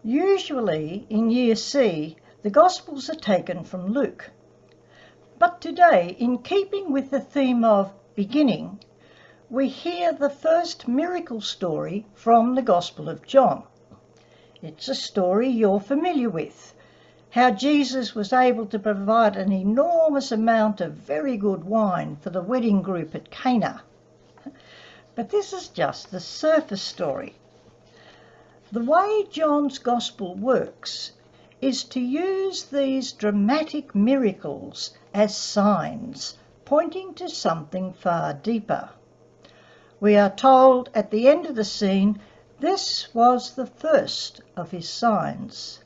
Usually in Year C, the Gospels are taken from Luke. But today, in keeping with the theme of beginning, we hear the first miracle story from the Gospel of John. It's a story you're familiar with, how Jesus was able to provide an enormous amount of very good wine for the wedding group at Cana. But this is just the surface story. The way John's Gospel works is to use these dramatic miracles as signs, pointing to something far deeper. We are told at the end of the scene, this was the first of his signs.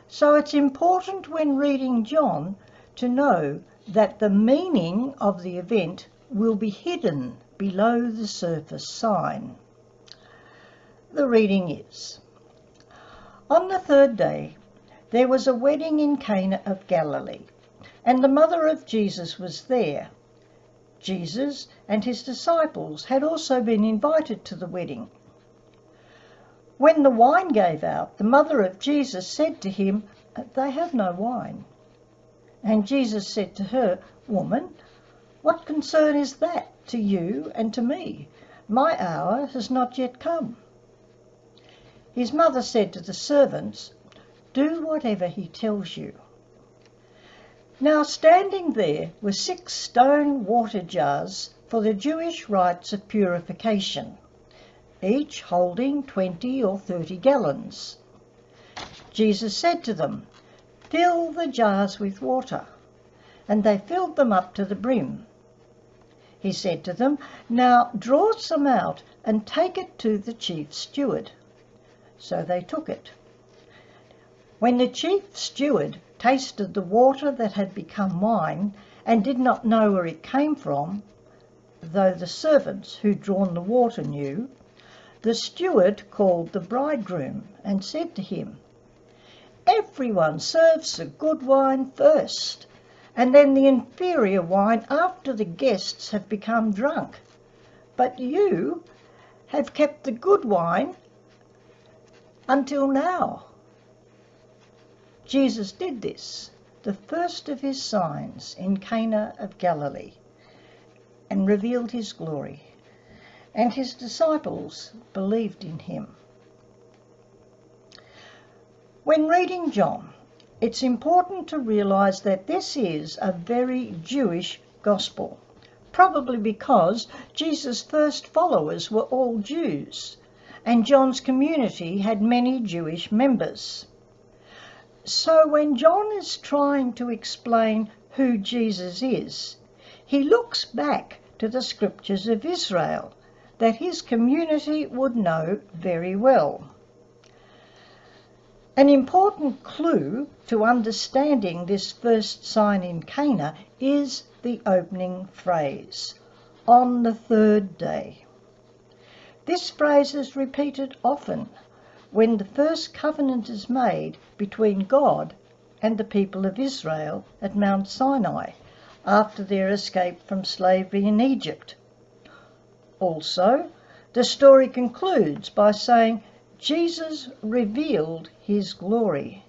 So it's important when reading John to know that the meaning of the event will be hidden below the surface sign. The reading is, on the third day, there was a wedding in Cana of Galilee, and the mother of Jesus was there. Jesus and his disciples had also been invited to the wedding. When the wine gave out, the mother of Jesus said to him, "They have no wine." And Jesus said to her, "Woman, what concern is that to you and to me? My hour has not yet come." His mother said to the servants, "Do whatever he tells you." Now standing there were 6 stone water jars for the Jewish rites of purification, each holding 20 or 30 gallons. Jesus said to them, "Fill the jars with water," and they filled them up to the brim. He said to them, "Now draw some out and take it to the chief steward." So they took it. When the chief steward tasted the water that had become wine and did not know where it came from, though the servants who'd drawn the water knew, the steward called the bridegroom and said to him, "Everyone serves the good wine first, and then the inferior wine after the guests have become drunk. But you have kept the good wine until now." Jesus did this, the first of his signs, in Cana of Galilee, and revealed his glory, and his disciples believed in him. When reading John, it's important to realise that this is a very Jewish gospel, probably because Jesus' first followers were all Jews, and John's community had many Jewish members. So when John is trying to explain who Jesus is, he looks back to the scriptures of Israel that his community would know very well. An important clue to understanding this first sign in Cana is the opening phrase, "on the third day." This phrase is repeated often when the first covenant is made between God and the people of Israel at Mount Sinai after their escape from slavery in Egypt. Also, the story concludes by saying Jesus revealed his glory.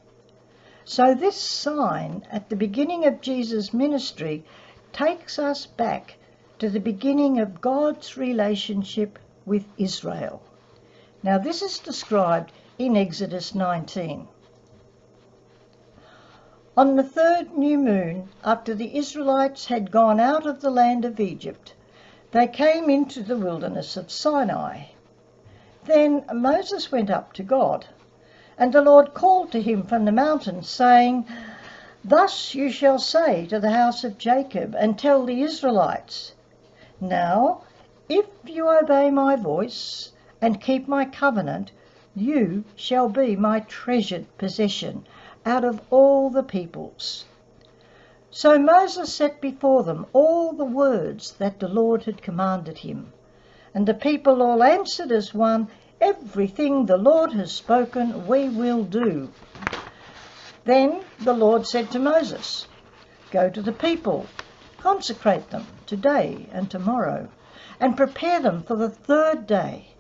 So this sign at the beginning of Jesus' ministry takes us back to the beginning of God's relationship with Israel. Now this is described in Exodus 19. On the 3rd new moon, after the Israelites had gone out of the land of Egypt, they came into the wilderness of Sinai. Then Moses went up to God, and the Lord called to him from the mountain, saying, "Thus you shall say to the house of Jacob, and tell the Israelites, Now, if you obey my voice and keep my covenant, you shall be my treasured possession out of all the peoples." So Moses set before them all the words that the Lord had commanded him. And the people all answered as one, "Everything the Lord has spoken, we will do." Then the Lord said to Moses, "Go to the people, consecrate them today and tomorrow, and prepare them for the 3rd day,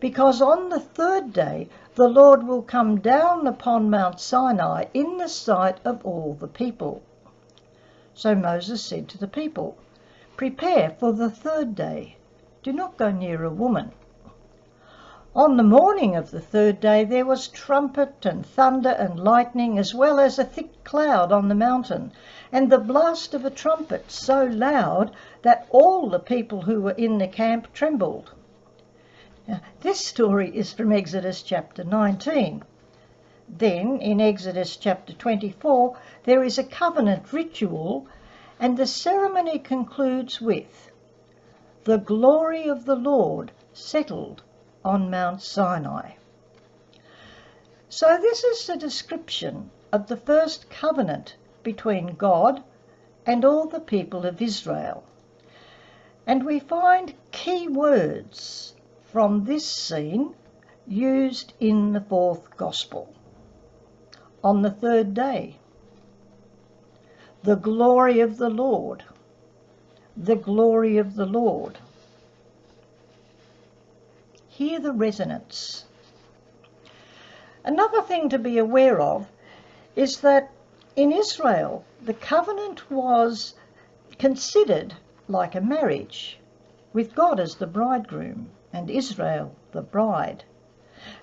because on the third day the Lord will come down upon Mount Sinai in the sight of all the people. So Moses said to the people, "Prepare for the third day. Do not go near a woman." On the morning of the third day there was trumpet and thunder and lightning, as well as a thick cloud on the mountain, and the blast of a trumpet so loud that all the people who were in the camp trembled. Now, this story is from Exodus chapter 19. Then in Exodus chapter 24 there is a covenant ritual, and the ceremony concludes with, "The glory of the Lord settled on Mount Sinai." So this is a description of the first covenant between God and all the people of Israel. And we find key words from this scene used in the fourth gospel. On the third day, the glory of the Lord, the glory of the Lord. Hear the resonance. Another thing to be aware of is that in Israel the covenant was considered like a marriage, with God as the bridegroom and Israel the bride.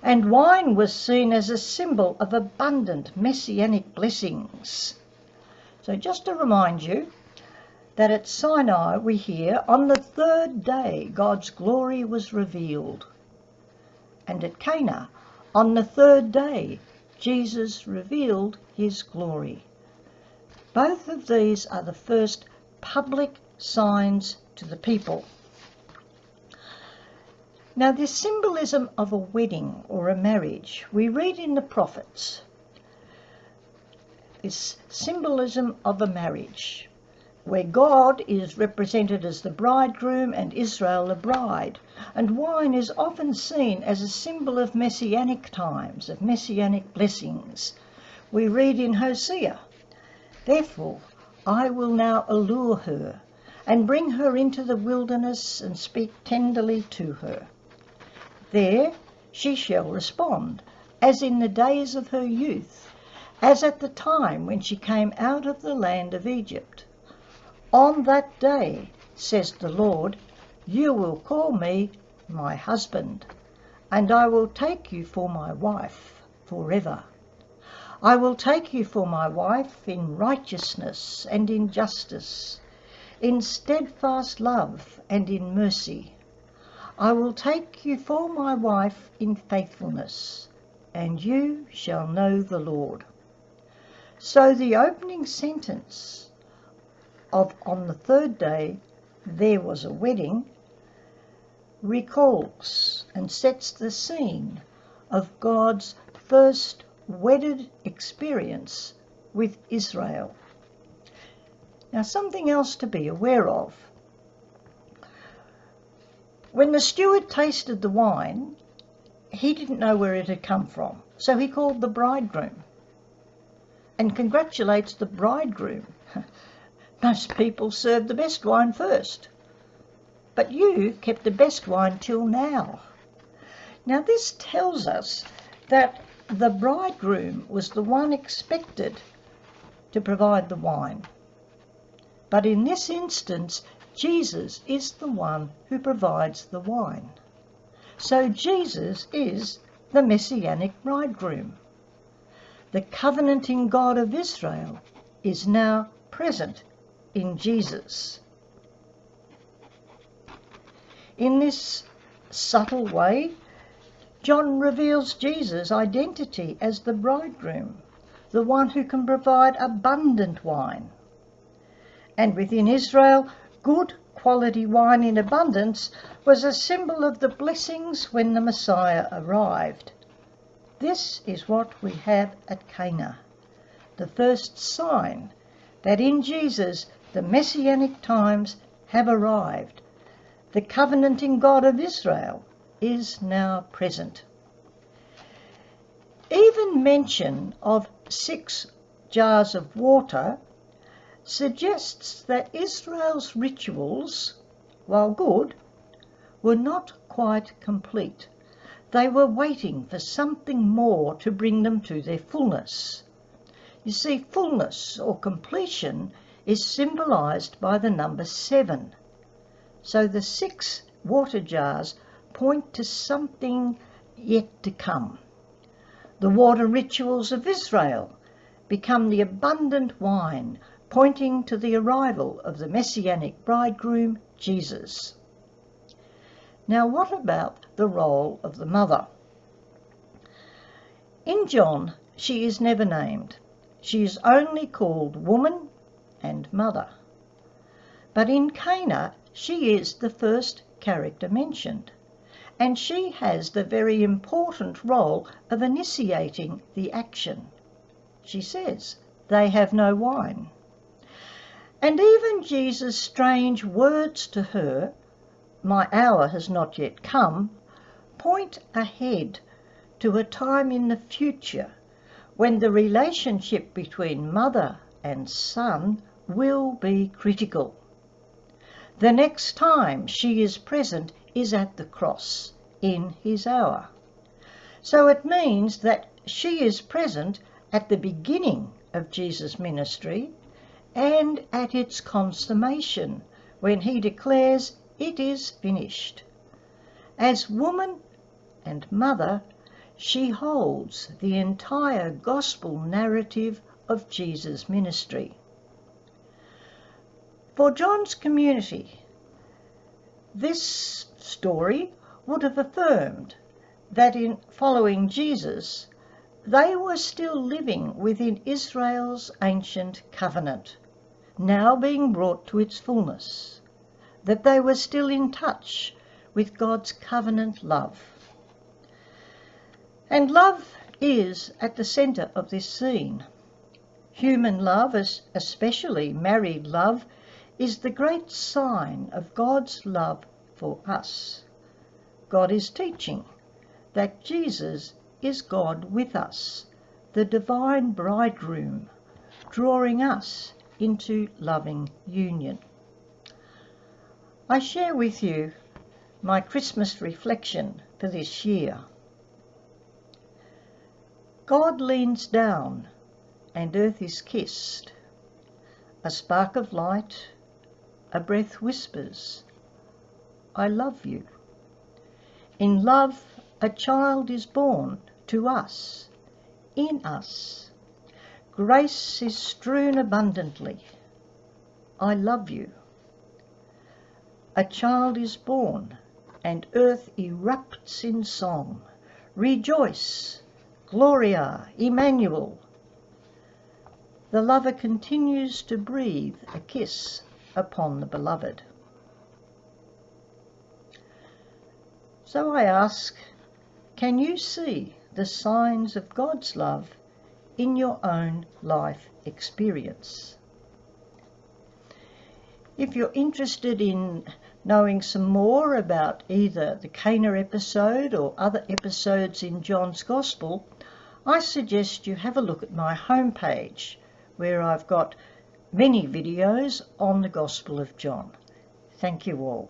And wine was seen as a symbol of abundant Messianic blessings. So just to remind you that at Sinai we hear, on the third day God's glory was revealed. And at Cana, on the third day, Jesus revealed his glory. Both of these are the first public signs to the people. Now, this symbolism of a wedding or a marriage, we read in the prophets. This symbolism of a marriage, where God is represented as the bridegroom and Israel the bride, and wine is often seen as a symbol of Messianic times, of Messianic blessings. We read in Hosea, "Therefore I will now allure her, and bring her into the wilderness, and speak tenderly to her. There she shall respond, as in the days of her youth, as at the time when she came out of the land of Egypt. On that day, says the Lord, you will call me my husband, and I will take you for my wife forever. I will take you for my wife in righteousness and in justice, in steadfast love and in mercy. I will take you for my wife in faithfulness, and you shall know the Lord." So the opening sentence of "on the third day there was a wedding" recalls and sets the scene of God's first wedded experience with Israel. Now, something else to be aware of. When the steward tasted the wine, he didn't know where it had come from, so he called the bridegroom and congratulates the bridegroom. Most people serve the best wine first, but you kept the best wine till now. Now, this tells us that the bridegroom was the one expected to provide the wine. But in this instance, Jesus is the one who provides the wine. So Jesus is the Messianic bridegroom. The covenanting God of Israel is now present in Jesus. In this subtle way, John reveals Jesus' identity as the bridegroom, the one who can provide abundant wine. And within Israel, good quality wine in abundance was a symbol of the blessings when the Messiah arrived. This is what we have at Cana, the first sign that in Jesus the Messianic times have arrived. The covenanting God of Israel is now present. Even mention of 6 jars of water suggests that Israel's rituals, while good, were not quite complete. They were waiting for something more to bring them to their fullness. You see, fullness or completion is symbolised by the number 7. So the 6 water jars point to something yet to come. The water rituals of Israel become the abundant wine, pointing to the arrival of the Messianic bridegroom, Jesus. Now, what about the role of the mother? In John, she is never named. She is only called woman and mother. But in Cana, she is the first character mentioned, and she has the very important role of initiating the action. She says, "They have no wine." And even Jesus' strange words to her, "My hour has not yet come," point ahead to a time in the future when the relationship between mother and son will be critical. The next time she is present is at the cross, in his hour. So it means that she is present at the beginning of Jesus' ministry and at its consummation, when he declares, "It is finished." As woman and mother, she holds the entire gospel narrative of Jesus' ministry. For John's community, this story would have affirmed that in following Jesus, they were still living within Israel's ancient covenant, now being brought to its fullness, that they were still in touch with God's covenant love. And love is at the centre of this scene. Human love, especially married love, is the great sign of God's love for us. God is teaching that Jesus is God with us, the divine bridegroom, drawing us into loving union. I share with you my Christmas reflection for this year. God leans down and earth is kissed. A spark of light, a breath whispers, "I love you." In love, a child is born to us, in us. Grace is strewn abundantly. I love you. A child is born, and earth erupts in song. Rejoice, Gloria, Emmanuel. The lover continues to breathe a kiss upon the beloved. So I ask, can you see the signs of God's love in your own life experience? If you're interested in knowing some more about either the Cana episode or other episodes in John's Gospel, I suggest you have a look at my homepage, where I've got many videos on the Gospel of John. Thank you all.